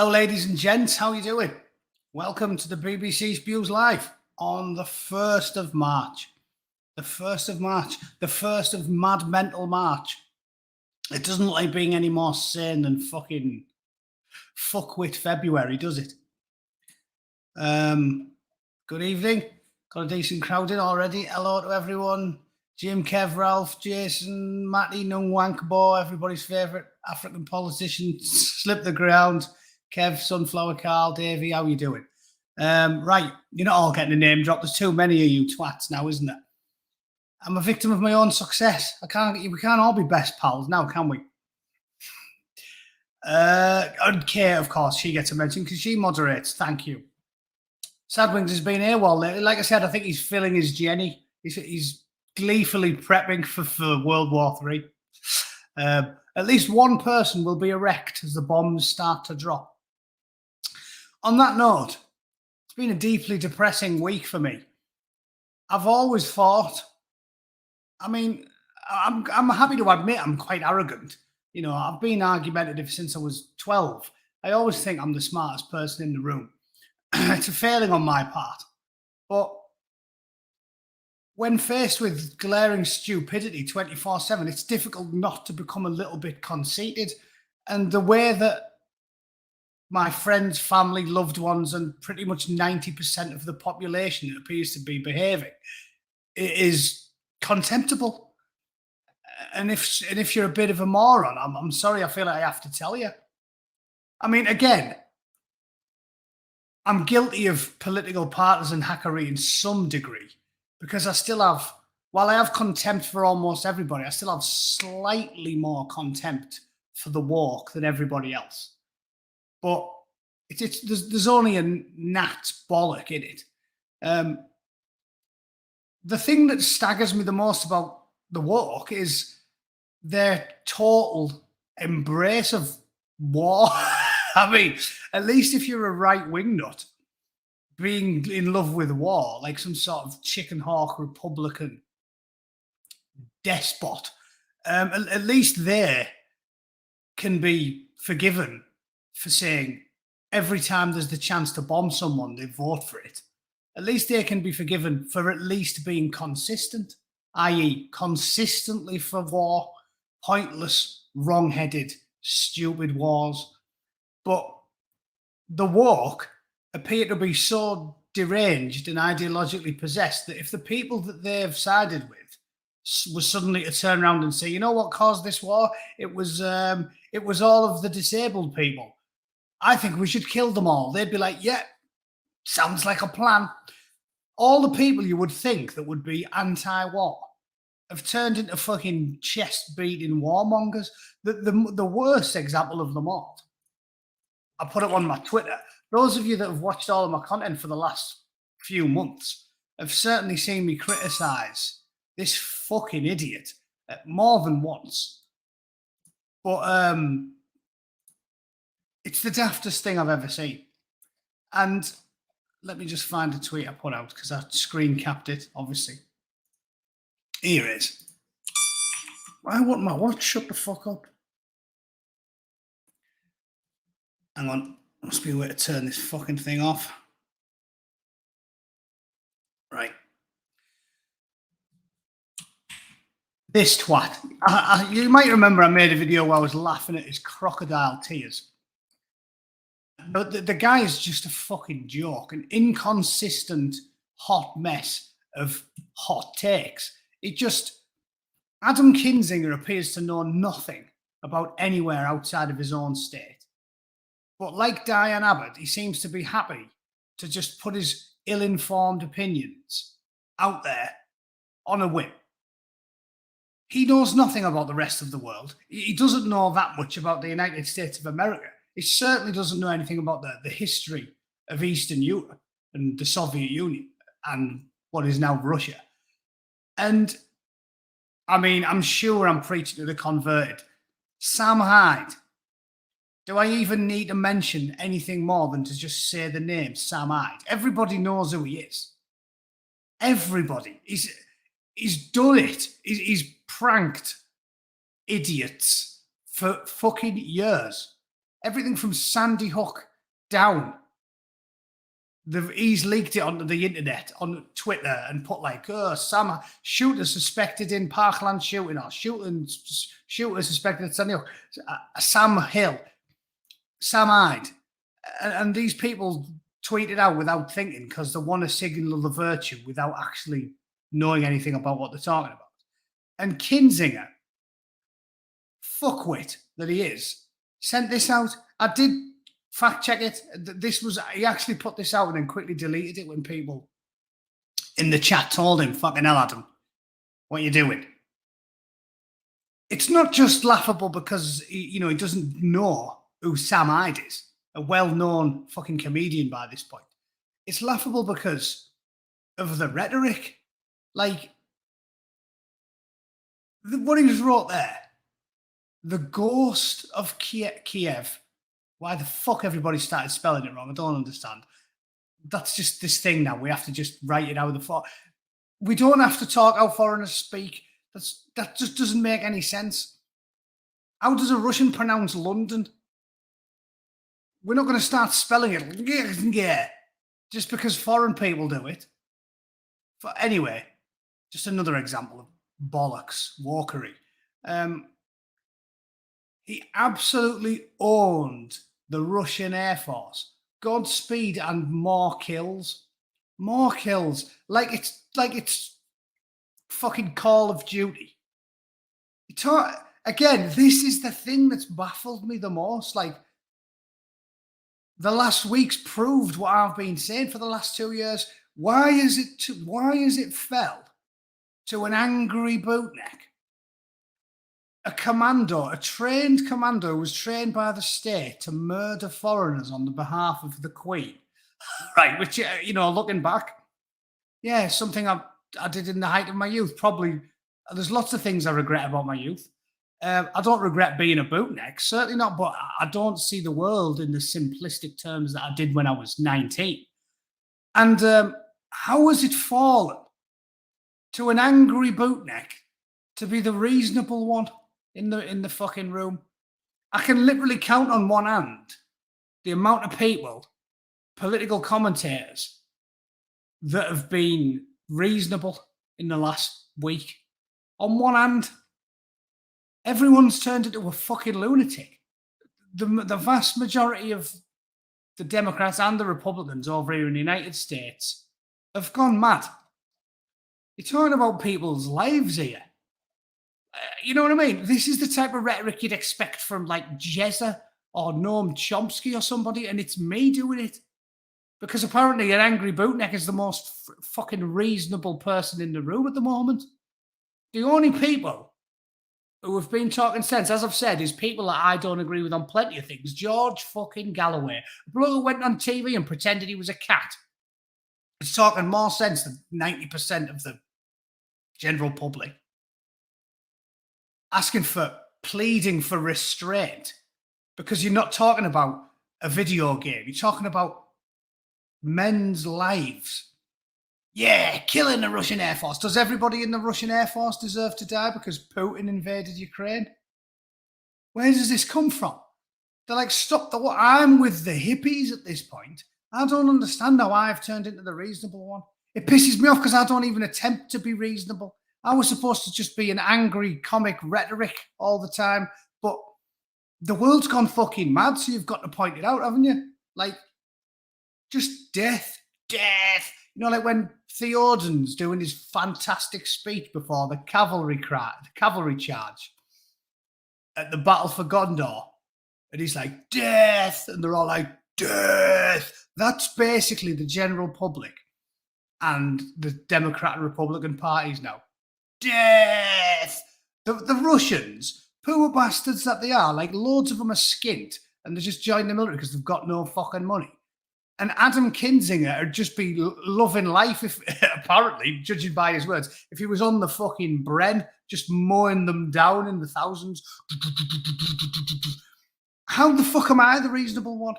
Hello, ladies and gents. How are you doing? Welcome to the BBC Spews Live on the 1st of March. The 1st of March. The 1st of mad mental March. It doesn't look like being any more sane than fucking fuckwit February, does it? Good evening. Got a decent crowd in already. Hello to everyone. Jim, Kev, Ralph, Jason, Matty, Nung Wankabo, everybody's favourite African politician, Slip the Ground, Kev, Sunflower Carl, Davey, how you doing? Right, you're not all getting a name drop. There's too many of you twats now, isn't there? I'm a victim of my own success. We can't all be best pals now, can we? And Kate, of course, she gets a mention because she moderates. Thank you. Sadwings has been AWOL lately. Like I said, I think he's filling his Jenny. He's gleefully prepping for World War III. At least one person will be erect as the bombs start to drop. On that note, it's been a deeply depressing week for me. I've always thought, I'm happy to admit I'm quite arrogant. You know, I've been argumentative since I was 12. I always think I'm the smartest person in the room. It's a failing on my part. But when faced with glaring stupidity 24/7, it's difficult not to become a little bit conceited. And the way that my friends, family, loved ones, and pretty much 90% of the population appears to be behaving is contemptible. And if you're a bit of a moron, I'm sorry, I feel like I have to tell you. I mean, again, I'm guilty of political partisan hackery in some degree, because I still have, while I have contempt for almost everybody, I still have slightly more contempt for the woke than everybody else. But there's only a gnat bollock in it. The thing that staggers me the most about the woke is their total embrace of war. I mean, at least if you're a right-wing nut, being in love with war, like some sort of chicken hawk Republican despot, at least they can be forgiven for saying every time there's the chance to bomb someone, they vote for it. At least they can be forgiven for at least being consistent, i.e. consistently for war, pointless, wrong-headed, stupid wars. But the woke appear to be so deranged and ideologically possessed that if the people that they've sided with was suddenly to turn around and say, you know what caused this war? It was all of the disabled people. I think we should kill them all. They'd be like, yeah, sounds like a plan. All the people you would think that would be anti-war have turned into fucking chest-beating warmongers. The worst example of them all, I put it on my Twitter. Those of you that have watched all of my content for the last few months have certainly seen me criticise this fucking idiot more than once. But it's the daftest thing I've ever seen. And let me just find a tweet I put out because I screen capped it, obviously. Here it is. I want my watch. Shut the fuck up. Hang on. Must be a way to turn this fucking thing off. Right. This twat. You might remember I made a video where I was laughing at his crocodile tears. But the guy is just a fucking joke, an inconsistent hot mess of hot takes. Adam Kinzinger appears to know nothing about anywhere outside of his own state. But like Diane Abbott, he seems to be happy to just put his ill-informed opinions out there on a whim. He knows nothing about the rest of the world. He doesn't know that much about the United States of America. He certainly doesn't know anything about the history of Eastern Europe and the Soviet Union and what is now Russia. And, I mean, I'm sure I'm preaching to the converted. Sam Hyde. Do I even need to mention anything more than to just say the name Sam Hyde? Everybody knows who he is. Everybody. He's done it. He's pranked idiots for fucking years. Everything from Sandy Hook down. He's leaked it onto the internet, on Twitter, and put like, oh, Sam shooter suspected in Parkland shooting, or shooter suspected at Sunny Hook, Sam Hill, Sam Hyde. And these people tweet it out without thinking because they want to signal the virtue without actually knowing anything about what they're talking about. And Kinzinger, fuckwit that he is, sent this out. I did fact check it. He actually put this out and then quickly deleted it when people in the chat told him, fucking hell, Adam, what are you doing? It's not just laughable because he doesn't know who Sam Hyde is, a well-known fucking comedian by this point. It's laughable because of the rhetoric. Like, what he just wrote there, the ghost of Kiev. Why the fuck everybody started spelling it wrong, I don't understand. That's just this thing now. We have to just write it out. We don't have to talk how foreigners speak. That just doesn't make any sense. How does a Russian pronounce London? We're not going to start spelling it just because foreign people do it. But anyway, just another example of bollocks, walkery. He absolutely owned the Russian Air Force. Godspeed and more kills. More kills. Like it's fucking Call of Duty. Again, this is the thing that's baffled me the most. Like, the last week's proved what I've been saying for the last 2 years. Why is it fell to an Angry Bootneck? A trained commando was trained by the state to murder foreigners on the behalf of the Queen. Right, which, looking back, yeah, something I did in the height of my youth. Probably, there's lots of things I regret about my youth. I don't regret being a bootneck, certainly not, but I don't see the world in the simplistic terms that I did when I was 19. And how has it fallen to an Angry Bootneck to be the reasonable one in the fucking room? I can literally count on one hand the amount of people, political commentators, that have been reasonable in the last week. On one hand, everyone's turned into a fucking lunatic. The vast majority of the Democrats and the Republicans over here in the United States have gone mad. You're talking about people's lives here. You know what I mean? This is the type of rhetoric you'd expect from like Jezza or Noam Chomsky or somebody, and it's me doing it. Because apparently an Angry Bootneck is the most fucking reasonable person in the room at the moment. The only people who have been talking sense, as I've said, is people that I don't agree with on plenty of things. George fucking Galloway, a bloke who went on TV and pretended he was a cat. It's talking more sense than 90% of the general public. Pleading for restraint because you're not talking about a video game. You're talking about men's lives. Yeah, killing the Russian Air Force. Does everybody in the Russian Air Force deserve to die because Putin invaded Ukraine? Where does this come from? They're like, stop I'm with the hippies at this point. I don't understand how I've turned into the reasonable one. It pisses me off because I don't even attempt to be reasonable. I was supposed to just be an angry comic rhetoric all the time, but the world's gone fucking mad, so you've got to point it out, haven't you? Like, just death. You know, like when Theoden's doing his fantastic speech before the cavalry charge at the Battle for Gondor, and he's like, death, and they're all like, death. That's basically the general public and the Democrat and Republican parties now. Death. The Russians, poor bastards that they are, like loads of them are skint and they just joined the military because they've got no fucking money. And Adam Kinzinger would just be loving life, if apparently, judging by his words, if he was on the fucking Bren, just mowing them down in the thousands. How the fuck am I the reasonable one?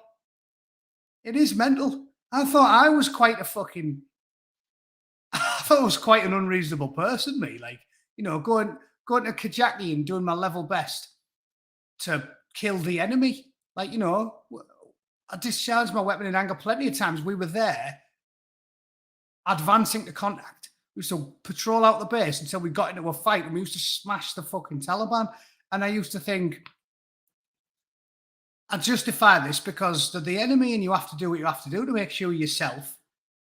It is mental. I thought I was quite an unreasonable person, me. Like, you know, going to Kajaki and doing my level best to kill the enemy. Like, you know, I discharged my weapon in anger plenty of times. We were there, advancing to contact. We used to patrol out the base until we got into a fight, and we used to smash the fucking Taliban. And I used to think, I justify this because they're the enemy and you have to do what you have to do to make sure yourself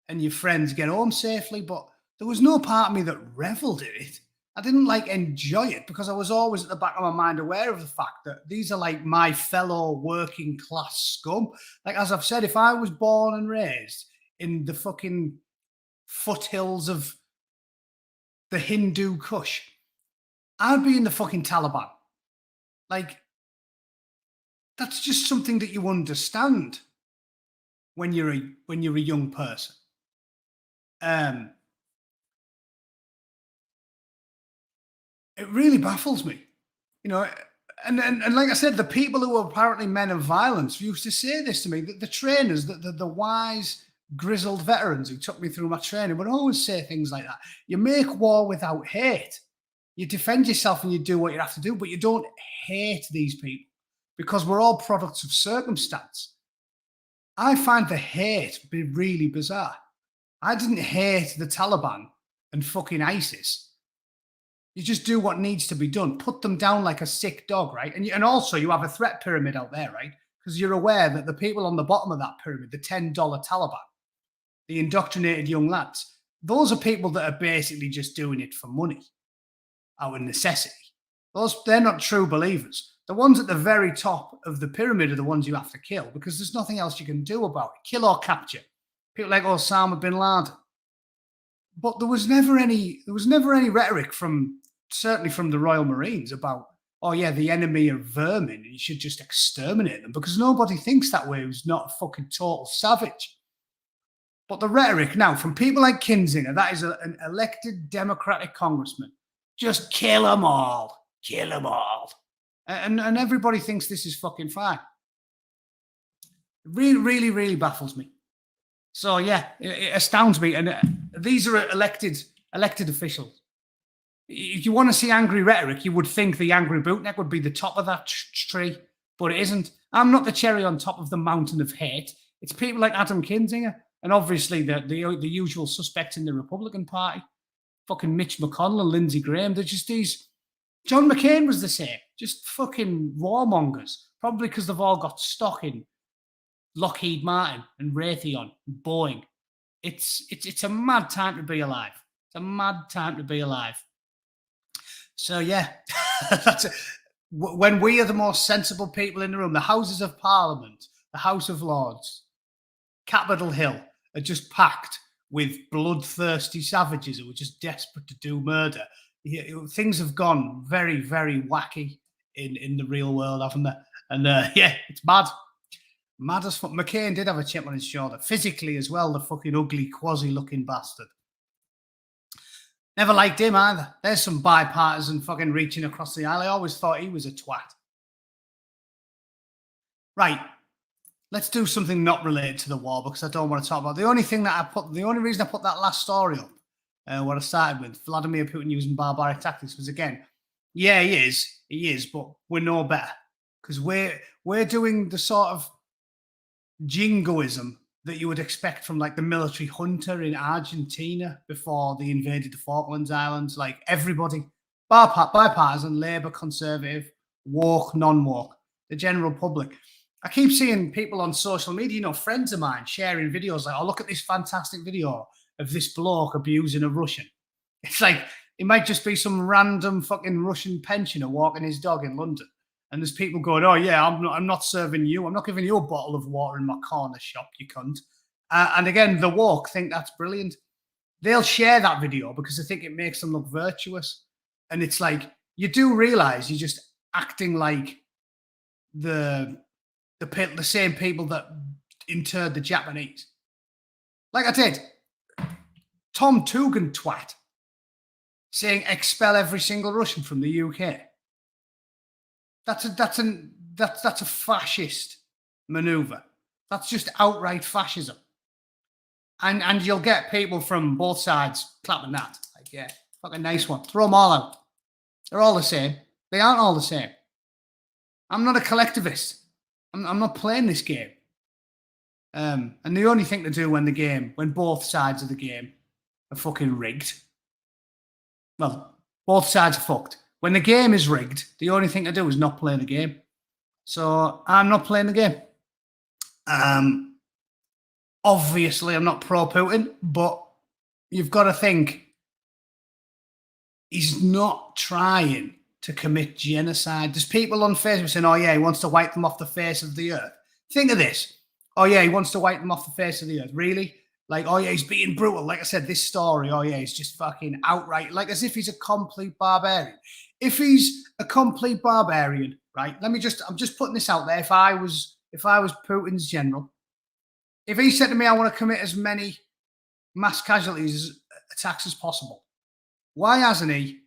and your friends get home safely. But there was no part of me that reveled in it. I didn't like enjoy it because I was always at the back of my mind aware of the fact that these are like my fellow working class scum. Like, as I've said, if I was born and raised in the fucking foothills of the Hindu Kush, I'd be in the fucking Taliban. Like, that's just something that you understand when you're a young person. It really baffles me, you know. And like I said, the people who are apparently men of violence used to say this to me. The trainers, the wise, grizzled veterans who took me through my training would always say things like that. You make war without hate. You defend yourself and you do what you have to do, but you don't hate these people because we're all products of circumstance. I find the hate be really bizarre. I didn't hate the Taliban and fucking ISIS. You just do what needs to be done. Put them down like a sick dog, right? And also you have a threat pyramid out there, right? Because you're aware that the people on the bottom of that pyramid, the $10 Taliban, the indoctrinated young lads, those are people that are basically just doing it for money, out of necessity. They're not true believers. The ones at the very top of the pyramid are the ones you have to kill because there's nothing else you can do about it. Kill or capture. People like Osama bin Laden. But there was never any rhetoric certainly from the Royal Marines about, oh yeah, the enemy are vermin and you should just exterminate them, because nobody thinks that way who's not a fucking total savage. But the rhetoric now from people like Kinzinger, that is an elected Democratic congressman, just kill them all. Kill them all. And everybody thinks this is fucking fine. It really, really, really baffles me. So yeah, it astounds me. And these are elected officials. If you want to see angry rhetoric, you would think the Angry Bootneck would be the top of that tree, but it isn't. I'm not the cherry on top of the mountain of hate. It's people like Adam Kinzinger and obviously the usual suspects in the Republican Party, fucking Mitch McConnell and Lindsey Graham. They're just these. John McCain was the same, just fucking warmongers, probably because they've all got stock in Lockheed Martin and Raytheon and Boeing. It's a mad time to be alive. It's a mad time to be alive. So yeah, when we are the most sensible people in the room, the Houses of Parliament, the House of Lords, Capitol Hill are just packed with bloodthirsty savages who are just desperate to do murder. Things have gone very, very wacky in the real world, haven't they? And yeah, it's mad. Mad as fuck. McCain did have a chip on his shoulder, physically as well, the fucking ugly, quasi-looking bastard. Never liked him either. There's some bipartisan fucking reaching across the aisle. I always thought he was a twat. Right. Let's do something not related to the war because I don't want to talk about it. The only reason I put that last story up, what I started with, Vladimir Putin using barbaric tactics, was again, yeah, he is, but we're no better because we're doing the sort of jingoism that you would expect from like the military junta in Argentina before they invaded the Falklands Islands. Like everybody, bipartisan, Labour, Conservative, woke, non-woke, the general public. I keep seeing people on social media, friends of mine sharing videos like, oh, look at this fantastic video of this bloke abusing a Russian. It's like, it might just be some random fucking Russian pensioner walking his dog in London. And there's people going, oh yeah, I'm not serving you. I'm not giving you a bottle of water in my corner shop, you cunt. And again, the woke think that's brilliant. They'll share that video because they think it makes them look virtuous. And it's like, you do realize you're just acting like the same people that interred the Japanese. Like I did. Tom Tugan twat saying expel every single Russian from the UK. That's a fascist maneuver. That's just outright fascism. And you'll get people from both sides clapping that. Like, yeah, fucking nice one. Throw them all out. They're all the same. They aren't all the same. I'm not a collectivist. I'm not playing this game. And the only thing to do when both sides of the game are fucking rigged, well, both sides are fucked. When the game is rigged, the only thing to do is not play the game. So I'm not playing the game. Obviously, I'm not pro Putin, but you've got to think he's not trying to commit genocide. There's people on Facebook saying, oh, yeah, he wants to wipe them off the face of the earth. Think of this. Oh, yeah, he wants to wipe them off the face of the earth. Really? Like, oh, yeah, he's being brutal. Like I said, this story, oh, yeah, he's just fucking outright, like as if he's a complete barbarian. If he's a complete barbarian, right, I'm just putting this out there. If I was Putin's general, if he said to me, I want to commit as many mass casualties attacks as possible, why hasn't he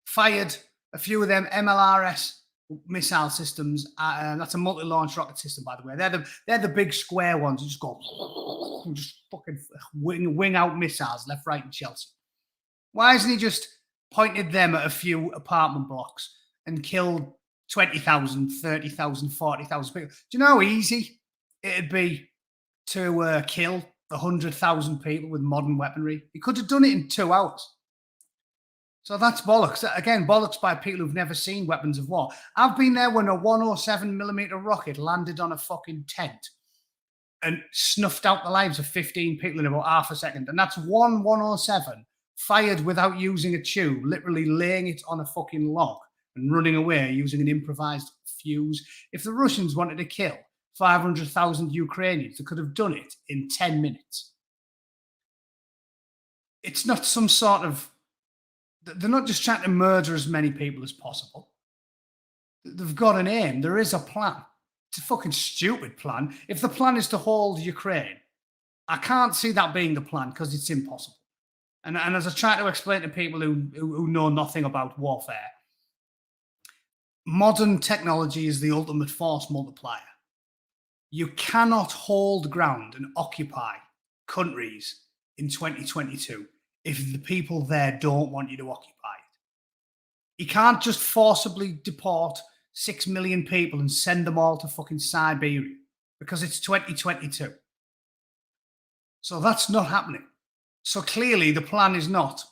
fired a few of them MLRS missile systems? That's a multi-launch rocket system, by the way. They're the big square ones. You just go, just fucking wing out missiles left, right, and Chelsea. Why hasn't he just pointed them at a few apartment blocks and killed 20,000, 30,000, 40,000 people? Do you know how easy it'd be to kill 100,000 people with modern weaponry? He could have done it in 2 hours. So that's bollocks. Again, bollocks by people who've never seen weapons of war. I've been there when a 107mm rocket landed on a fucking tent and snuffed out the lives of 15 people in about half a second. And that's one 107 fired without using a tube, literally laying it on a fucking log and running away using an improvised fuse. If the Russians wanted to kill 500,000 Ukrainians, they could have done it in 10 minutes. It's not some sort of... They're not just trying to murder as many people as possible. They've got an aim. There is a plan. It's a fucking stupid plan. If the plan is to hold Ukraine, I can't see that being the plan because it's impossible. And as I try to explain to people who know nothing about warfare, modern technology is the ultimate force multiplier. You cannot hold ground and occupy countries in 2022 if the people there don't want you to occupy it. You can't just forcibly deport 6 million people and send them all to fucking Siberia because it's 2022. So that's not happening. So clearly the plan is not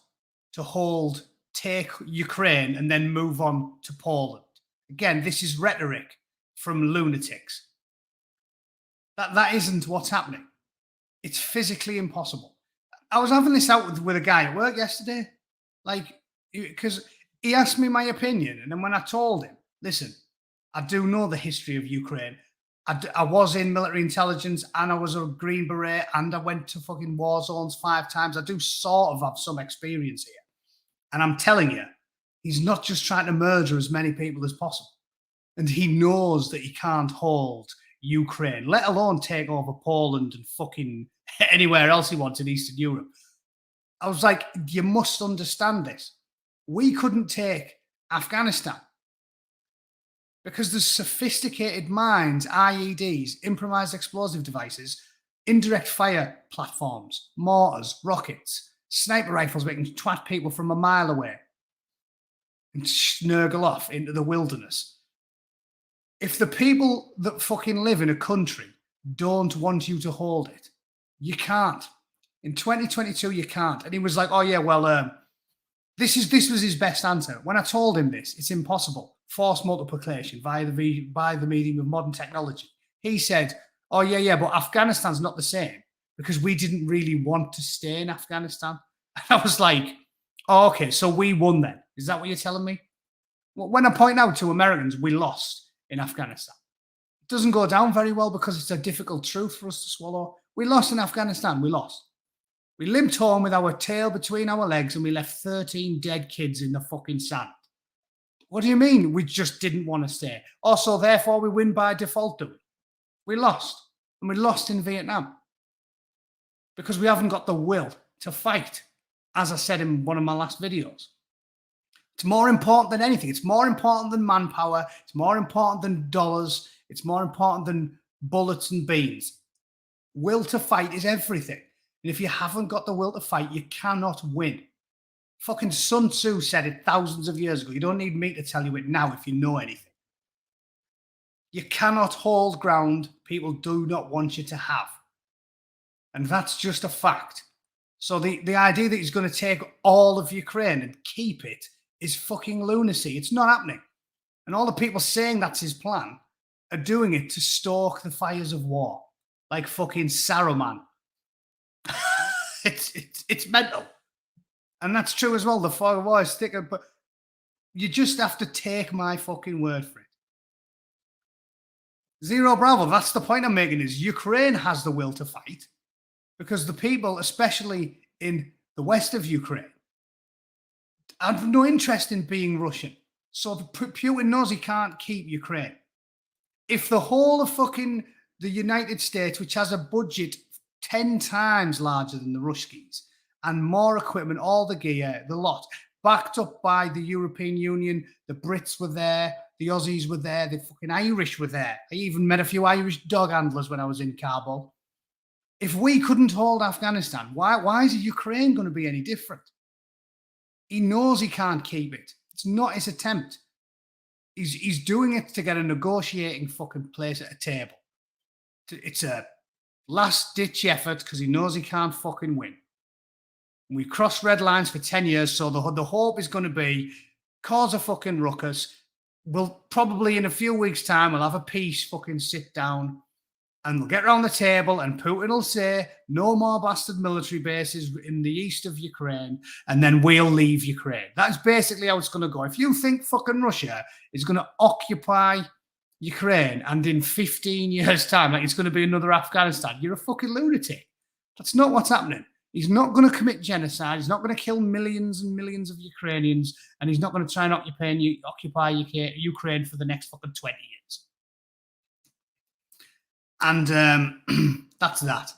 to take Ukraine and then move on to Poland. Again, this is rhetoric from lunatics. That isn't what's happening. It's physically impossible. I was having this out with a guy at work yesterday, because he asked me my opinion. And then when I told him, listen, I do know the history of Ukraine. I was in military intelligence and I was a Green Beret and I went to fucking war zones 5 times. I do sort of have some experience here. And I'm telling you, he's not just trying to murder as many people as possible. And he knows that he can't hold Ukraine, let alone take over Poland and fucking anywhere else he wants in Eastern Europe. I was like, you must understand this. We couldn't take Afghanistan because there's sophisticated mines, IEDs, improvised explosive devices, indirect fire platforms, mortars, rockets, sniper rifles that can twat people from a mile away and snurgle off into the wilderness. If the people that fucking live in a country don't want you to hold it, you can't. In 2022, you can't. And he was like, oh, yeah, well, this was his best answer. When I told him this, it's impossible. Force multiplication by the medium of modern technology. He said, oh, yeah, but Afghanistan's not the same because we didn't really want to stay in Afghanistan. And I was like, oh, okay, so we won then. Is that what you're telling me? Well, when I point out to Americans, we lost in Afghanistan. It doesn't go down very well because it's a difficult truth for us to swallow. We lost in Afghanistan. We lost. We limped home with our tail between our legs and we left 13 dead kids in the fucking sand. What do you mean we just didn't want to stay? Also, therefore, we win by default, do we? We lost. And we lost in Vietnam because we haven't got the will to fight, as I said in one of my last videos. It's more important than anything. It's more important than manpower. It's more important than dollars. It's more important than bullets and beans. Will to fight is everything. And if you haven't got the will to fight, you cannot win. Fucking Sun Tzu said it thousands of years ago. You don't need me to tell you it now if you know anything. You cannot hold ground people do not want you to have. And that's just a fact. So the idea that he's going to take all of Ukraine and keep it is fucking lunacy. It's not happening. And all the people saying that's his plan are doing it to stoke the fires of war, like fucking Saruman. It's mental. And that's true as well. The fire of war is thicker, but you just have to take my fucking word for it. Zero Bravo, that's the point I'm making, is Ukraine has the will to fight because the people, especially in the west of Ukraine, have no interest in being Russian. So Putin knows he can't keep Ukraine. If the whole of fucking the United States, which has a budget 10 times larger than the Ruskies and more equipment, all the gear, the lot, backed up by the European Union, the Brits were there, the Aussies were there, the fucking Irish were there. I even met a few Irish dog handlers when I was in Kabul. If we couldn't hold Afghanistan, why is Ukraine going to be any different? He knows he can't keep it. It's not his attempt. He's doing it to get a negotiating fucking place at a table. It's a last-ditch effort because he knows he can't fucking win. We crossed red lines for 10 years, so the hope is going to be cause a fucking ruckus. We'll probably in a few weeks' time, we'll have a peace fucking sit down and we'll get around the table and Putin will say no more bastard military bases in the east of Ukraine and then we'll leave Ukraine. That's basically how it's going to go. If you think fucking Russia is going to occupy Ukraine and in 15 years' time, like it's going to be another Afghanistan, you're a fucking lunatic. That's not what's happening. He's not going to commit genocide. He's not going to kill millions and millions of Ukrainians. And he's not going to try and occupy Ukraine for the next fucking 20 years. And that's that.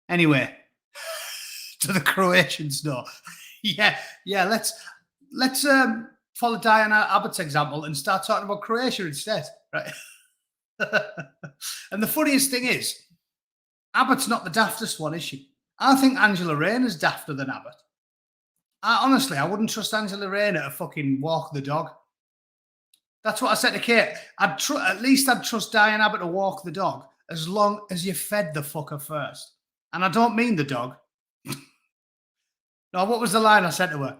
Anyway, to the Croatians, no. yeah, let's follow Diana Abbott's example and start talking about Croatia instead, right? And the funniest thing is, Abbott's not the daftest one, is she? I think Angela Rayner's dafter than Abbott. Honestly, I wouldn't trust Angela Rayner to fucking walk the dog. That's what I said to Kate. At least I'd trust Diane Abbott to walk the dog as long as you fed the fucker first. And I don't mean the dog. No, what was the line I said to her?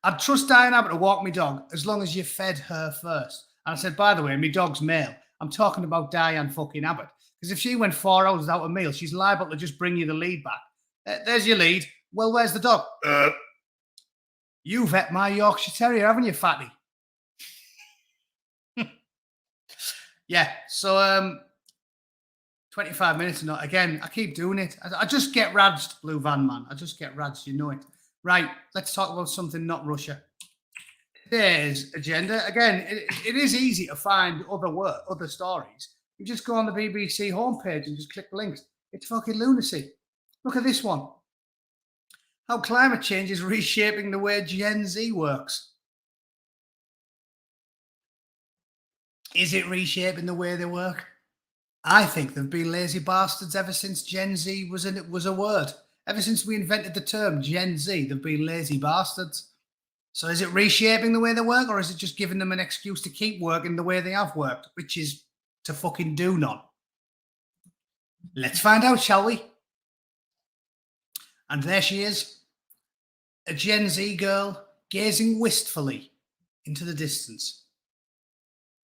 I'd trust Diane Abbott to walk my dog as long as you fed her first. And I said, by the way, my dog's male. I'm talking about Diane fucking Abbott. Because if she went 4 hours without a meal, she's liable to just bring you the lead back. There's your lead. Well, where's the dog? You've ate my Yorkshire Terrier, haven't you, fatty? Yeah, so 25 minutes or not. Again, I keep doing it. I just get radsed, Blue Van Man. I just get radsed, you know it. Right, let's talk about something not Russia. Today's agenda. Again, it is easy to find other stories. You just go on the BBC homepage and just click links. It's fucking lunacy. Look at this one. How climate change is reshaping the way Gen Z works. Is it reshaping the way they work? I think they've been lazy bastards ever since Gen Z was a word. Ever since we invented the term Gen Z, they've been lazy bastards. So is it reshaping the way they work, or is it just giving them an excuse to keep working the way they have worked, which is to fucking do none? Let's find out, shall we? And there she is, a Gen Z girl gazing wistfully into the distance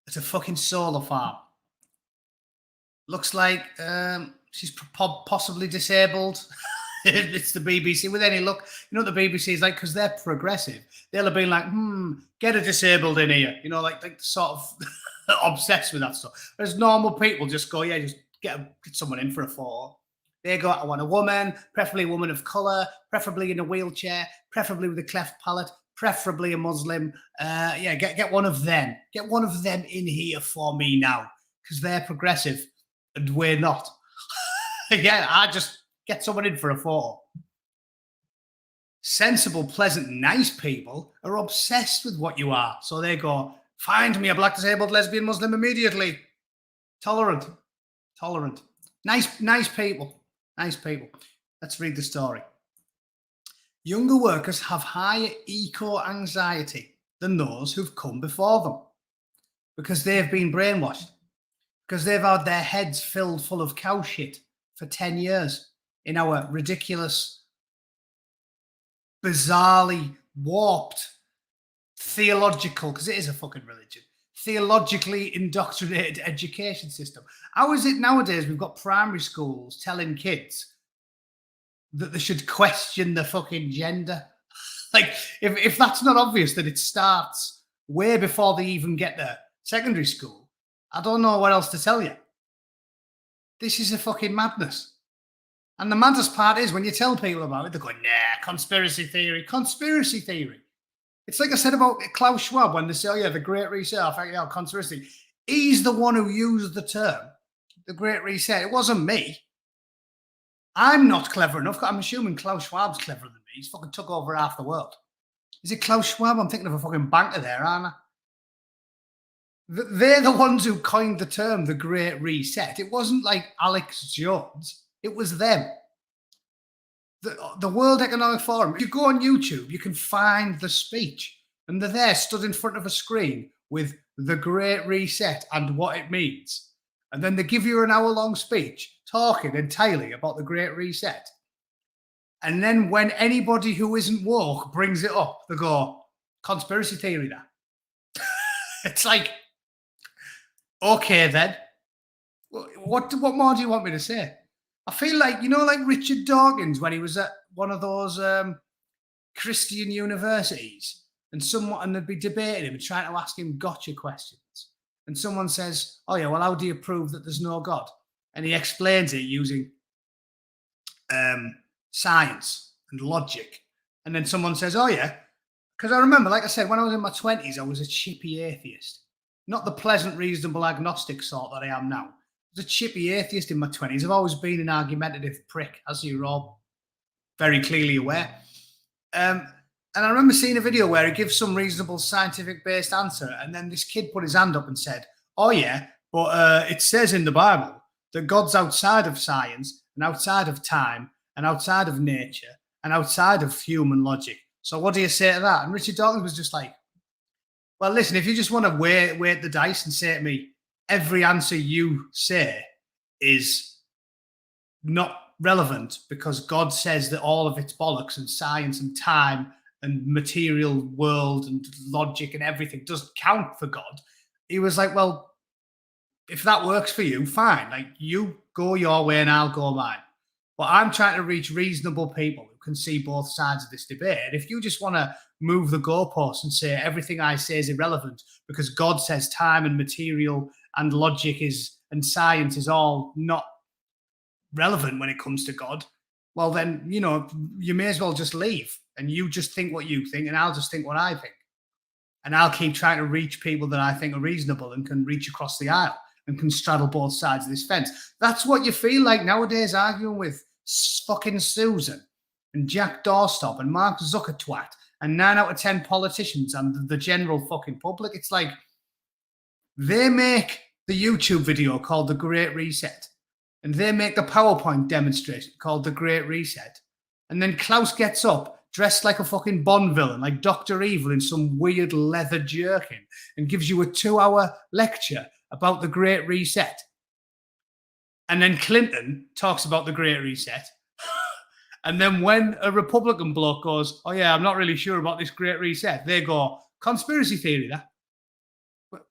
at a fucking solar farm. Looks like she's possibly disabled. It's the BBC. With any luck, you know what the BBC is like, because they're progressive. They'll have been like, get a disabled in here. You know, like sort of obsessed with that stuff. Whereas normal people just go, yeah, just get someone in for a photo. They go, I want a woman, preferably a woman of colour, preferably in a wheelchair, preferably with a cleft palate, preferably a Muslim. Get one of them. Get one of them in here for me now, because they're progressive and we're not. Yeah, I just get someone in for a photo. Sensible, pleasant, nice people are obsessed with what you are. So they go, find me a black, disabled, lesbian, Muslim immediately. Tolerant. Nice people. Nice people. Let's read the story. Younger workers have higher eco-anxiety than those who've come before them because they've been brainwashed, because they've had their heads filled full of cow shit for 10 years. in our ridiculous, bizarrely warped theological, because it is a fucking religion, theologically indoctrinated education system. How is it nowadays we've got primary schools telling kids that they should question the fucking gender? Like, if that's not obvious that it starts way before they even get to secondary school, I don't know what else to tell you. This is a fucking madness. And the maddest part is when you tell people about it, they're going, nah, conspiracy theory, conspiracy theory. It's like I said about Klaus Schwab when they say, oh yeah, the Great Reset, I think, yeah, conspiracy. He's the one who used the term, the Great Reset. It wasn't me. I'm not clever enough. I'm assuming Klaus Schwab's cleverer than me. He's fucking took over half the world. Is it Klaus Schwab? I'm thinking of a fucking banker there, aren't I? They're the ones who coined the term the Great Reset. It wasn't like Alex Jones. It was them. The World Economic Forum. If you go on YouTube, you can find the speech. And they're there stood in front of a screen with the Great Reset and what it means. And then they give you an hour-long speech talking entirely about the Great Reset. And then when anybody who isn't woke brings it up, they go, conspiracy theory that. It's like, okay then. What more do you want me to say? I feel like, you know, like Richard Dawkins when he was at one of those Christian universities and they'd be debating him and trying to ask him gotcha questions. And someone says, oh yeah, well, how do you prove that there's no God? And he explains it using science and logic. And then someone says, oh yeah, because I remember, like I said, when I was in my 20s, I was a chippy atheist. Not the pleasant, reasonable agnostic sort that I am now. I was a chippy atheist in my 20s. I've always been an argumentative prick, as you're all very clearly aware. And I remember seeing a video where he gives some reasonable scientific-based answer, and then this kid put his hand up and said, oh yeah, but it says in the Bible that God's outside of science and outside of time and outside of nature and outside of human logic. So what do you say to that? And Richard Dawkins was just like, well, listen, if you just want to weigh the dice and say to me, every answer you say is not relevant because God says that all of it's bollocks and science and time and material world and logic and everything doesn't count for God. He was like, well, if that works for you, fine. Like, you go your way and I'll go mine. But I'm trying to reach reasonable people who can see both sides of this debate. And if you just want to move the goalposts and say everything I say is irrelevant because God says time and material and logic is and science is all not relevant when it comes to God, well then, you know, you may as well just leave and you just think what you think and I'll just think what I think. And I'll keep trying to reach people that I think are reasonable and can reach across the aisle and can straddle both sides of this fence. That's what you feel like nowadays, arguing with fucking Susan and Jack Doorstop and Mark Zuckertwat and 9 out of 10 politicians and the general fucking public. It's like they make the YouTube video called The Great Reset and they make the PowerPoint demonstration called The Great Reset. And then Klaus gets up dressed like a fucking Bond villain, like Dr. Evil in some weird leather jerkin, and gives you a 2-hour lecture about the Great Reset. And then Clinton talks about the Great Reset. And then when a Republican bloke goes, oh yeah, I'm not really sure about this Great Reset, they go, conspiracy theory, that.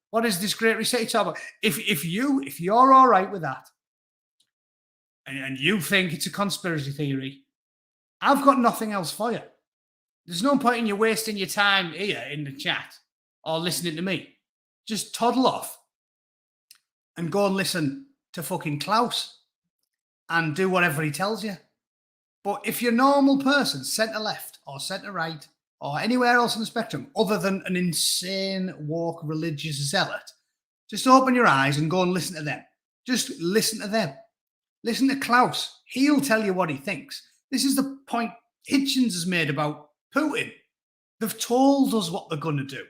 What is this Great Reset you talk about? If you're all right with that, and you think it's a conspiracy theory, I've got nothing else for you. There's no point in you wasting your time here in the chat or listening to me. Just toddle off and go and listen to fucking Klaus and do whatever he tells you. But if you're a normal person, centre left or centre right or anywhere else on the spectrum other than an insane woke religious zealot, just open your eyes and go and listen to them. Just listen to them. Listen to Klaus. He'll tell you what he thinks. This is the point Hitchens has made about Putin. They've told us what they're going to do.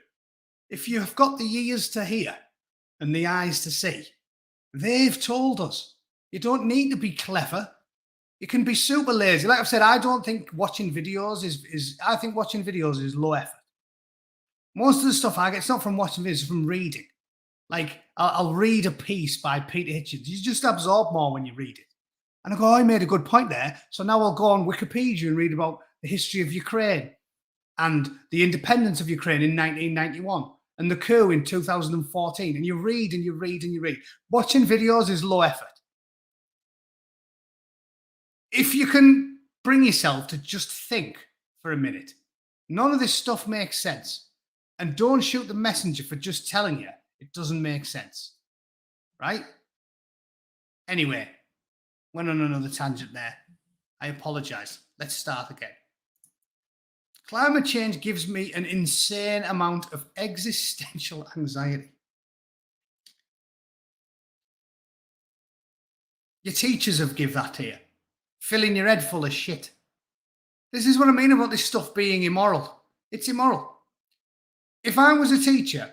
If you've got the ears to hear and the eyes to see, they've told us. You don't need to be clever. You can be super lazy. Like I've said, I don't think watching videos I think watching videos is low effort. Most of the stuff I get, it's not from watching videos, it's from reading. Like, I'll read a piece by Peter Hitchens. You just absorb more when you read it. And I go, oh, I made a good point there. So now I'll go on Wikipedia and read about the history of Ukraine and the independence of Ukraine in 1991 and the coup in 2014. And you read and you read and you read. Watching videos is low effort. If you can bring yourself to just think for a minute, none of this stuff makes sense. And don't shoot the messenger for just telling you it doesn't make sense. Right? Anyway, went on another tangent there. I apologize. Let's start again. Climate change gives me an insane amount of existential anxiety. Your teachers have give that to you, filling your head full of shit. This is what I mean about this stuff being immoral. It's immoral. If I was a teacher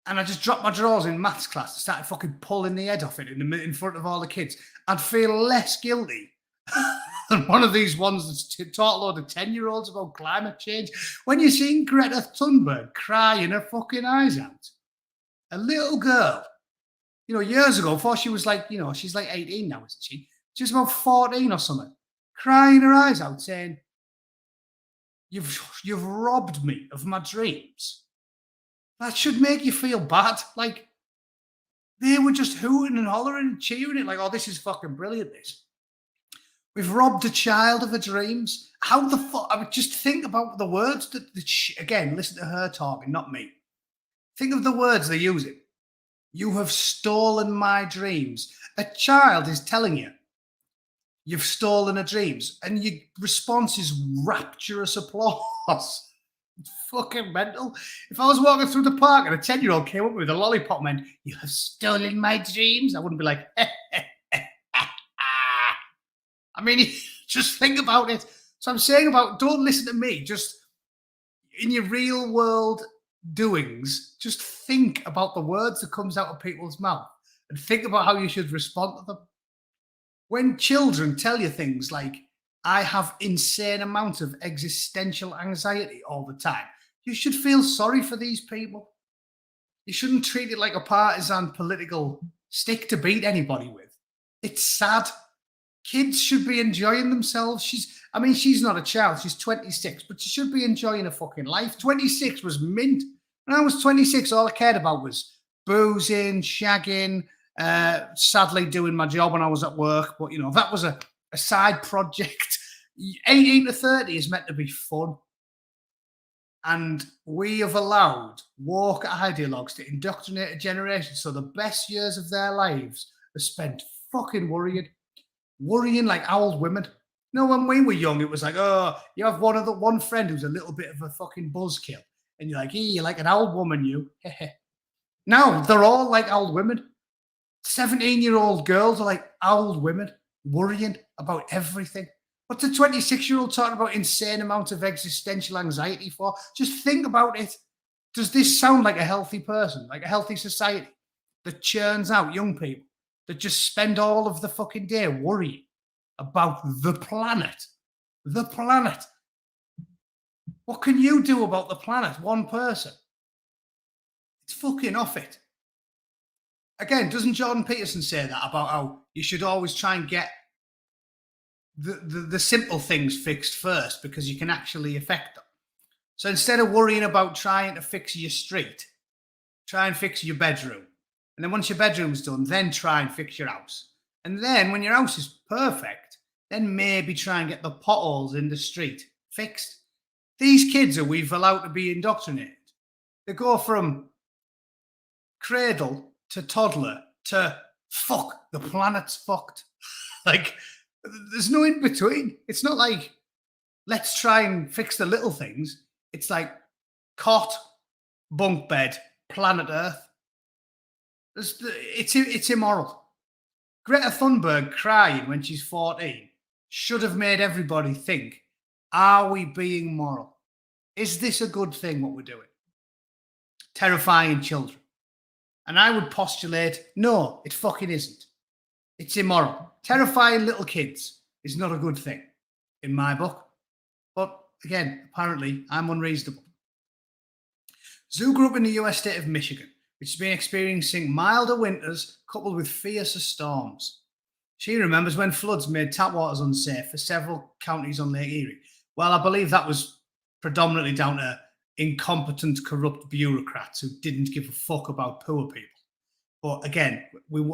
and I just dropped my drawers in maths class and started fucking pulling the head off it in front of all the kids, I'd feel less guilty than one of these ones that's taught a load of 10-year-olds about climate change. When you're seeing Greta Thunberg crying her fucking eyes out, a little girl, years ago, before she was like, she's like 18 now, isn't she? She's about 14 or something, crying her eyes out saying, you've robbed me of my dreams. That should make you feel bad. Like, they were just hooting and hollering and cheering it like, oh, this is fucking brilliant, this. We've robbed a child of her dreams. How the fuck? I would just think about the words that again, listen to her talking, not me. Think of the words they're using. You have stolen my dreams. A child is telling you, you've stolen her dreams. And your response is rapturous applause. It's fucking mental. If I was walking through the park and a 10-year-old came up with a lollipop and went, you have stolen my dreams, I wouldn't be like, I mean, just think about it. So I'm saying don't listen to me. Just in your real world doings, just think about the words that comes out of people's mouth and think about how you should respond to them. When children tell you things like, I have insane amounts of existential anxiety all the time, you should feel sorry for these people. You shouldn't treat it like a partisan political stick to beat anybody with. It's sad. Kids should be enjoying themselves. She's not a child. She's 26, but she should be enjoying her fucking life. 26 was mint. When I was 26, all I cared about was boozing, shagging, sadly doing my job when I was at work. But, that was a side project. 18 to 30 is meant to be fun. And we have allowed woke ideologues to indoctrinate a generation so the best years of their lives are spent fucking worrying like old women. When we were young, it was like, oh, you have one friend who's a little bit of a fucking buzzkill. And you're like, hey, you're like an old woman, you. Now they're all like old women. 17-year-old girls are like old women, worrying about everything. What's a 26-year-old talking about insane amounts of existential anxiety for? Just think about it. Does this sound like a healthy person, like a healthy society that churns out young people that just spend all of the fucking day worrying about the planet? The planet. What can you do about the planet? One person. It's fucking off it. Again, doesn't Jordan Peterson say that about how you should always try and get the simple things fixed first because you can actually affect them? So instead of worrying about trying to fix your street, try and fix your bedroom. And then once your bedroom's done, then try and fix your house. And then when your house is perfect, then maybe try and get the potholes in the street fixed. These kids are we've allowed to be indoctrinated. They go from cradle to toddler to fuck, the planet's fucked. Like, there's no in between. It's not like, let's try and fix the little things. It's like cot, bunk bed, planet Earth. It's immoral. Greta Thunberg crying when she's 14 should have made everybody think, are we being moral? Is this a good thing, what we're doing? Terrifying children. And I would postulate, no, it fucking isn't. It's immoral. Terrifying little kids is not a good thing in my book. But again, apparently I'm unreasonable. Zoo grew up in the US state of Michigan, which has been experiencing milder winters coupled with fiercer storms. She remembers when floods made tap waters unsafe for several counties on Lake Erie. Well, I believe that was predominantly down to incompetent, corrupt bureaucrats who didn't give a fuck about poor people. But again,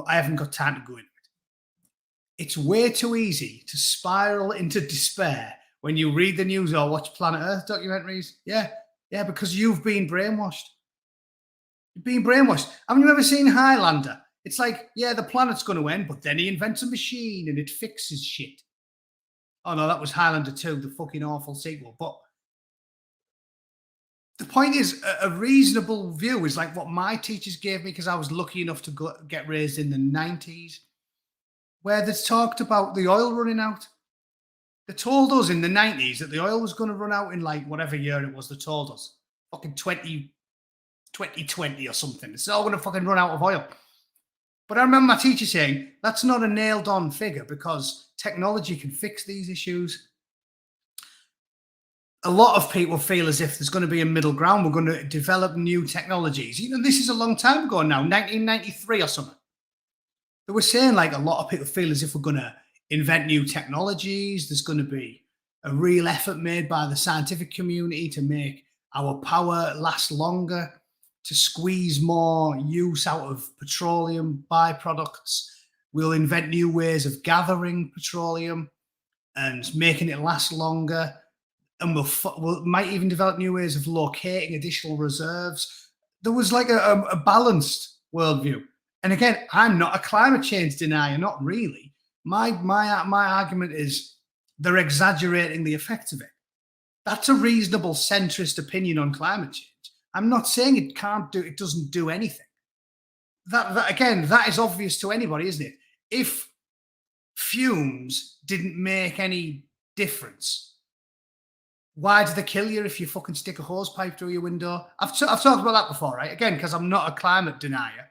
I haven't got time to go into it. It's way too easy to spiral into despair when you read the news or watch Planet Earth documentaries. Yeah, because you've been brainwashed. You've been brainwashed. Haven't you ever seen Highlander? It's like, yeah, the planet's going to end, but then he invents a machine and it fixes shit. Oh no, that was Highlander 2, the fucking awful sequel. But the point is, a reasonable view is like what my teachers gave me, because I was lucky enough to get raised in the 90s, where they talked about the oil running out. They told us in the 90s that the oil was going to run out in like whatever year it was. They told us fucking 2020 or something. It's all going to fucking run out of oil. But I remember my teacher saying that's not a nailed on figure because technology can fix these issues. A lot of people feel as if there's going to be a middle ground. We're going to develop new technologies. You know, this is a long time ago now, 1993 or something. They were saying like a lot of people feel as if we're going to invent new technologies. There's going to be a real effort made by the scientific community to make our power last longer, to squeeze more use out of petroleum byproducts. We'll invent new ways of gathering petroleum and making it last longer. And we might even develop new ways of locating additional reserves. There was like a balanced worldview. And again, I'm not a climate change denier, not really. My argument is they're exaggerating the effects of it. That's a reasonable centrist opinion on climate change. I'm not saying it doesn't do anything. That is obvious to anybody, isn't it? If fumes didn't make any difference, why do they kill you if you fucking stick a hose pipe through your window? I've talked about that before, right? Again, because I'm not a climate denier,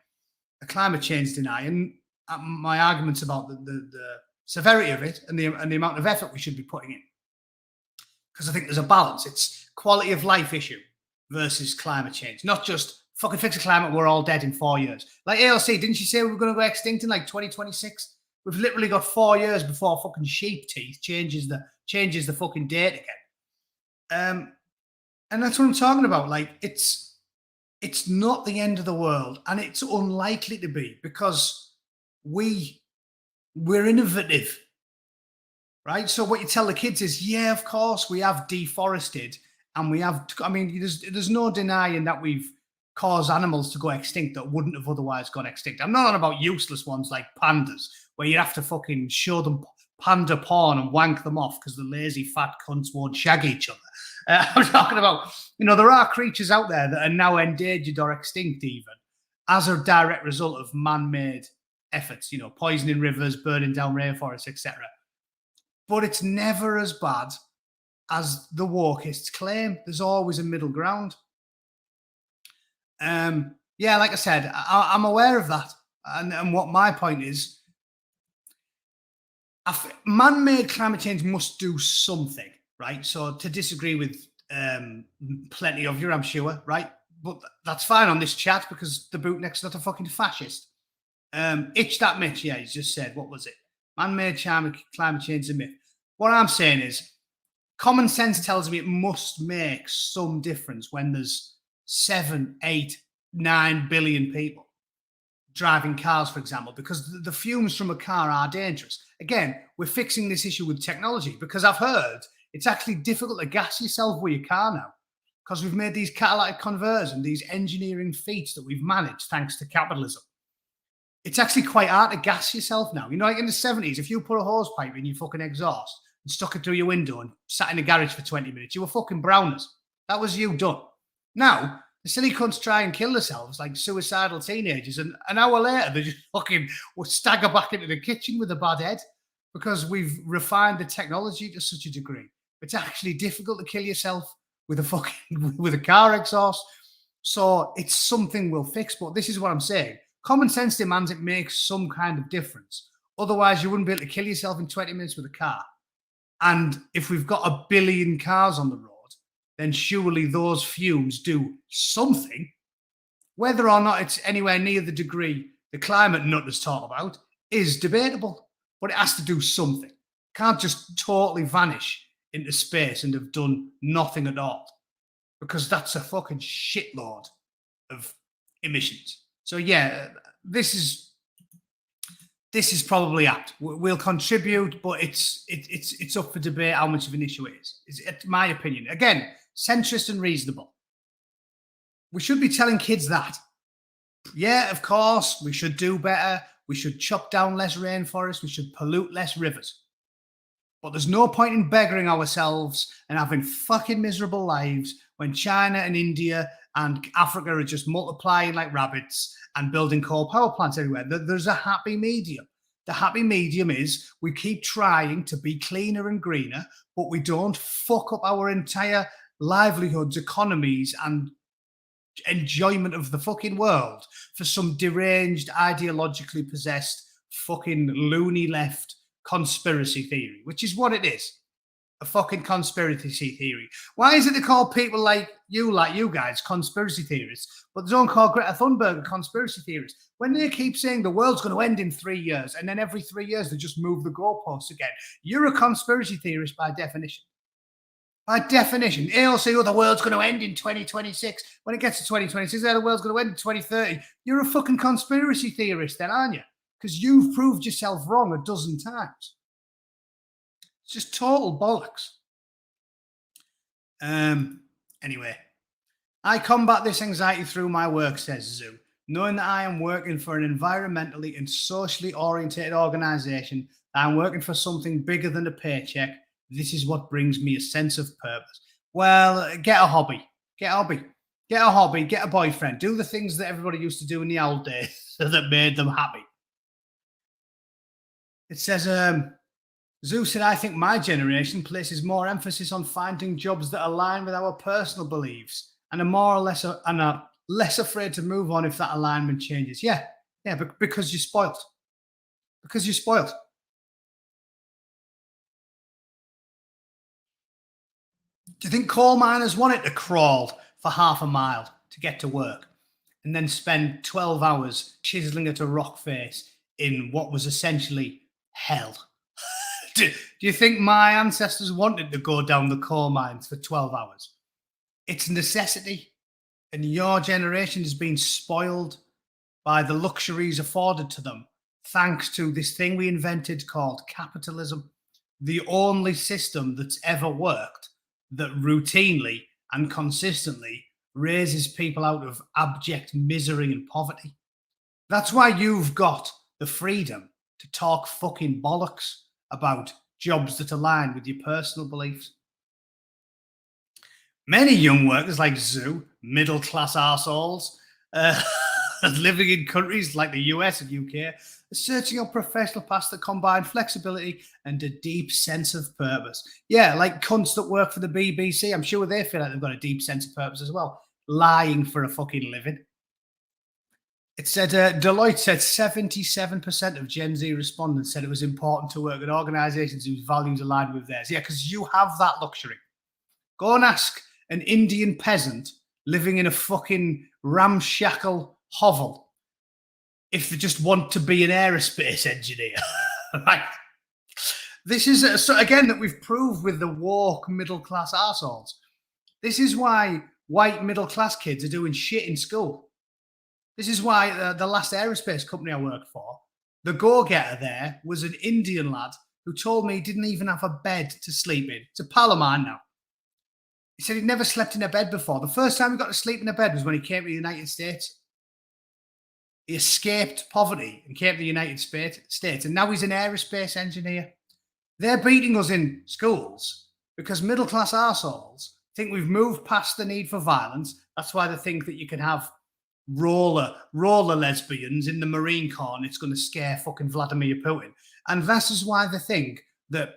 a climate change denier, and my arguments about the severity of it and the amount of effort we should be putting in. Because I think there's a balance. It's quality of life issue versus climate change, not just fucking fix the climate, we're all dead in 4 years. Like ALC, didn't she say we were going to go extinct in like 2026? We've literally got 4 years before fucking sheep teeth changes the fucking date again. And that's what I'm talking about. Like it's not the end of the world, and it's unlikely to be because we're innovative, right? So what you tell the kids is, yeah, of course we have deforested, and we have. I mean, there's no denying that we've caused animals to go extinct that wouldn't have otherwise gone extinct. I'm not on about useless ones like pandas, where you have to fucking show them panda porn and wank them off because the lazy fat cunts won't shag each other. I'm talking about, there are creatures out there that are now endangered or extinct even as a direct result of man-made efforts, poisoning rivers, burning down rainforests, etc. But it's never as bad as the wokists claim. There's always a middle ground. Like I said, I'm aware of that. And what my point is, man-made climate change must do something, right? So to disagree with plenty of you, I'm sure, right? But that's fine on this chat because the Bootneck's not a fucking fascist. Itch that Mitch, yeah, he's just said, what was it? Man-made climate change is a myth. What I'm saying is, common sense tells me it must make some difference when there's 7, 8, 9 billion people driving cars, for example, because the fumes from a car are dangerous. Again, we're fixing this issue with technology because I've heard it's actually difficult to gas yourself with your car now because we've made these catalytic converters and these engineering feats that we've managed thanks to capitalism. It's actually quite hard to gas yourself now. Like in the 70s, if you put a hose pipe in your fucking exhaust and stuck it through your window and sat in the garage for 20 minutes, you were fucking browners. That was you done. Now, the silly cunts try and kill themselves like suicidal teenagers, and an hour later they just fucking will stagger back into the kitchen with a bad head because we've refined the technology to such a degree. It's actually difficult to kill yourself with a car exhaust. So it's something we'll fix. But this is what I'm saying. Common sense demands it makes some kind of difference. Otherwise, you wouldn't be able to kill yourself in 20 minutes with a car. And if we've got 1 billion cars on the road, then surely those fumes do something. Whether or not it's anywhere near the degree the climate nutters talk about is debatable. but it has to do something. It can't just totally vanish into space and have done nothing at all, because that's a fucking shitload of emissions. So yeah, this is probably apt. We'll contribute, but it's up for debate how much of an issue it is. It's my opinion. Again, centrist and reasonable. We should be telling kids that. Yeah, of course, we should do better. We should chop down less rainforests. We should pollute less rivers. But there's no point in beggaring ourselves and having fucking miserable lives when China and India and Africa are just multiplying like rabbits and building coal power plants everywhere. There's a happy medium. The happy medium is we keep trying to be cleaner and greener, but we don't fuck up our entire livelihoods, economies, and enjoyment of the fucking world for some deranged, ideologically possessed, fucking loony left conspiracy theory, which is what it is. A fucking conspiracy theory. Why is it they call people like you guys, conspiracy theorists, but they don't call Greta Thunberg a conspiracy theorist? When they keep saying the world's going to end in 3 years, and then every 3 years they just move the goalposts again, you're a conspiracy theorist by definition. By definition, they all say, oh, the world's going to end in 2026. When it gets to 2026, the world's going to end in 2030. You're a fucking conspiracy theorist then, aren't you? Because you've proved yourself wrong a dozen times. It's just total bollocks. Anyway, I combat this anxiety through my work, says Zoo, knowing that I am working for an environmentally and socially orientated organisation, that I'm working for something bigger than a paycheck. This is what brings me a sense of purpose. Well, get a hobby. Get a hobby. Get a hobby. Get a boyfriend. Do the things that everybody used to do in the old days that made them happy. It says, Zoo said, I think my generation places more emphasis on finding jobs that align with our personal beliefs and are less afraid to move on if that alignment changes. Yeah, because you're spoiled. Because you're spoiled. Do you think coal miners wanted to crawl for half a mile to get to work and then spend 12 hours chiseling at a rock face in what was essentially hell? Do you think my ancestors wanted to go down the coal mines for 12 hours? It's necessity. And your generation has been spoiled by the luxuries afforded to them thanks to this thing we invented called capitalism, the only system that's ever worked that routinely and consistently raises people out of abject misery and poverty. That's why you've got the freedom to talk fucking bollocks about jobs that align with your personal beliefs. Many young workers like Zoo, middle-class arseholes, living in countries like the US and UK, are searching out professional paths that combine flexibility and a deep sense of purpose. Yeah, like cunts that work for the BBC. I'm sure they feel like they've got a deep sense of purpose as well, lying for a fucking living. It said, Deloitte said 77% of Gen Z respondents said it was important to work at organisations whose values aligned with theirs. Yeah, because you have that luxury. Go and ask an Indian peasant living in a fucking ramshackle hovel if they just want to be an aerospace engineer. Like, this is, so again, that we've proved with the woke middle-class arseholes. This is why white middle-class kids are doing shit in school. This is why the last aerospace company I worked for, the go-getter there was an Indian lad who told me he didn't even have a bed to sleep in. It's a pal of mine now. He said he'd never slept in a bed before. The first time he got to sleep in a bed was when he came to the United States. He escaped poverty and came to the United States, and now he's an aerospace engineer. They're beating us in schools because middle-class arseholes think we've moved past the need for violence. That's why they think that you can have roller lesbians in the Marine Corps and it's going to scare fucking Vladimir Putin. And this is why they think that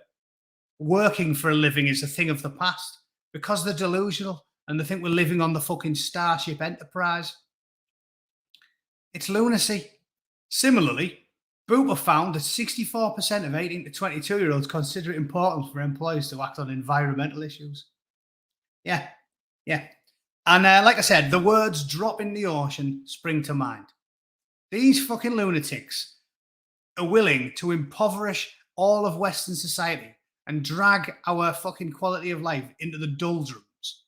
working for a living is a thing of the past, because they're delusional and they think we're living on the fucking Starship Enterprise. It's lunacy. Similarly, Booper found that 64% of 18 to 22-year-olds consider it important for employers to act on environmental issues. Yeah. And like I said, the words drop in the ocean spring to mind. These fucking lunatics are willing to impoverish all of Western society and drag our fucking quality of life into the doldrums,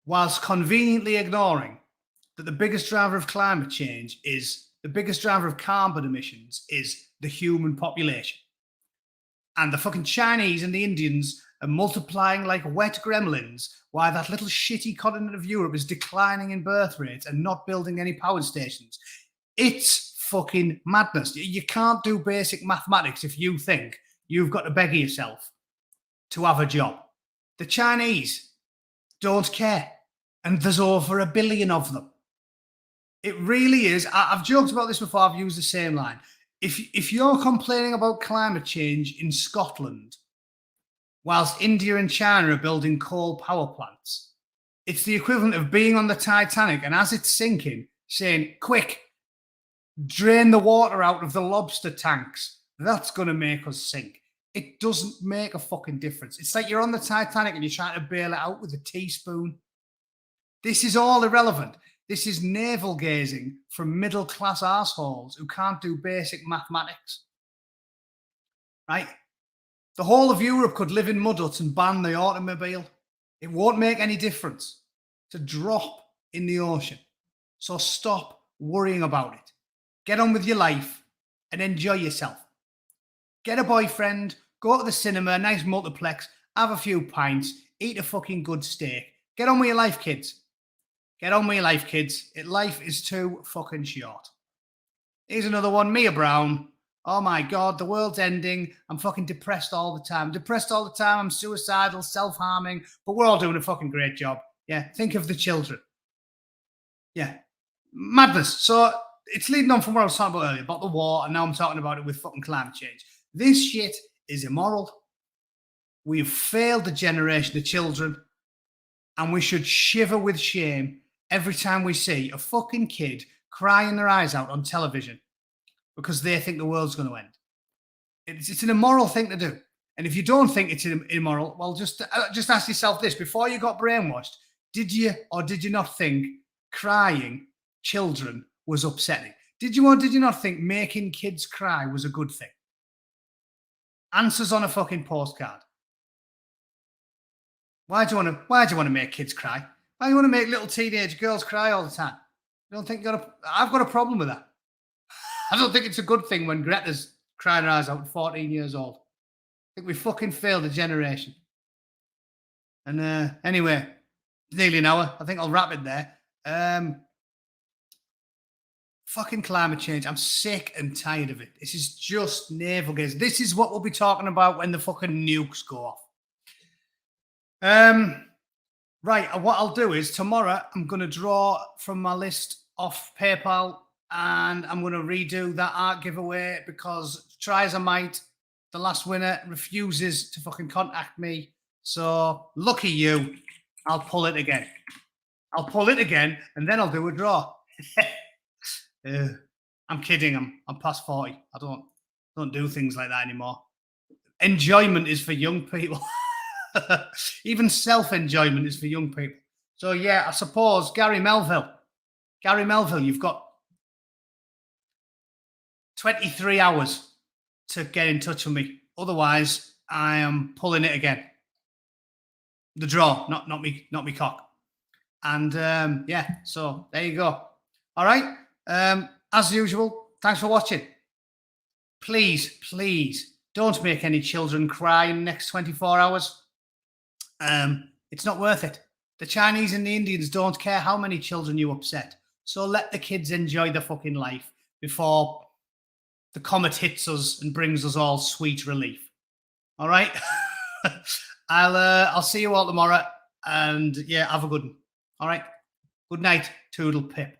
whilst conveniently ignoring that the biggest driver of climate change is the biggest driver of carbon emissions is the human population. And the fucking Chinese and the Indians are multiplying like wet gremlins, while that little shitty continent of Europe is declining in birth rates and not building any power stations. It's fucking madness. You can't do basic mathematics if you think you've got to beg yourself to have a job. The Chinese don't care. And there's over 1 billion of them. It really is. I've joked about this before. I've used the same line. If you're complaining about climate change in Scotland, whilst India and China are building coal power plants, it's the equivalent of being on the Titanic and as it's sinking, saying, quick, drain the water out of the lobster tanks. That's going to make us sink. It doesn't make a fucking difference. It's like you're on the Titanic and you're trying to bail it out with a teaspoon. This is all irrelevant. This is navel gazing from middle-class arseholes who can't do basic mathematics. Right? The whole of Europe could live in mud huts and ban the automobile. It won't make any difference. It's a drop in the ocean. So stop worrying about it. Get on with your life and enjoy yourself. Get a boyfriend, go to the cinema, a nice multiplex, have a few pints, eat a fucking good steak. Get on with your life, kids. Get on with your life, kids. Life is too fucking short. Here's another one. Mia Brown. Oh my God, the world's ending. I'm fucking depressed all the time. I'm suicidal, self-harming, but we're all doing a fucking great job. Yeah, think of the children. Yeah, madness. So it's leading on from what I was talking about earlier, about the war, and now I'm talking about it with fucking climate change. This shit is immoral. We've failed the generation of children, and we should shiver with shame every time we see a fucking kid crying their eyes out on television because they think the world's going to end. It's an immoral thing to do. And if you don't think it's immoral, well, just ask yourself this. Before you got brainwashed, did you or did you not think crying children was upsetting? Did you or did you not think making kids cry was a good thing? Answers on a fucking postcard. Why do you want to make kids cry? Why do you want to make little teenage girls cry all the time? I don't think I've got a problem with that. I don't think it's a good thing when Greta's crying her eyes out at 14 years old. I think we fucking failed a generation. And anyway, nearly an hour. I think I'll wrap it there. Fucking climate change. I'm sick and tired of it. This is just navel gazing. This is what we'll be talking about when the fucking nukes go off. Right, what I'll do is tomorrow I'm going to draw from my list off PayPal and I'm going to redo that art giveaway because try as I might, the last winner refuses to fucking contact me. So lucky you, I'll pull it again. And then I'll do a draw. I'm kidding. I'm past 40. I don't do things like that anymore. Enjoyment is for young people. Even self-enjoyment is for young people. So yeah, I suppose Gary Melville, you've got 23 hours to get in touch with me. Otherwise, I am pulling it again. The draw, not me cock. And yeah, so there you go. All right. As usual, thanks for watching. Please don't make any children cry in the next 24 hours. It's not worth it. The Chinese and the Indians don't care how many children you upset. So let the kids enjoy the fucking life before the comet hits us and brings us all sweet relief. All right. I'll see you all tomorrow, and yeah, have a good one. All right. Good night, Toodle Pip.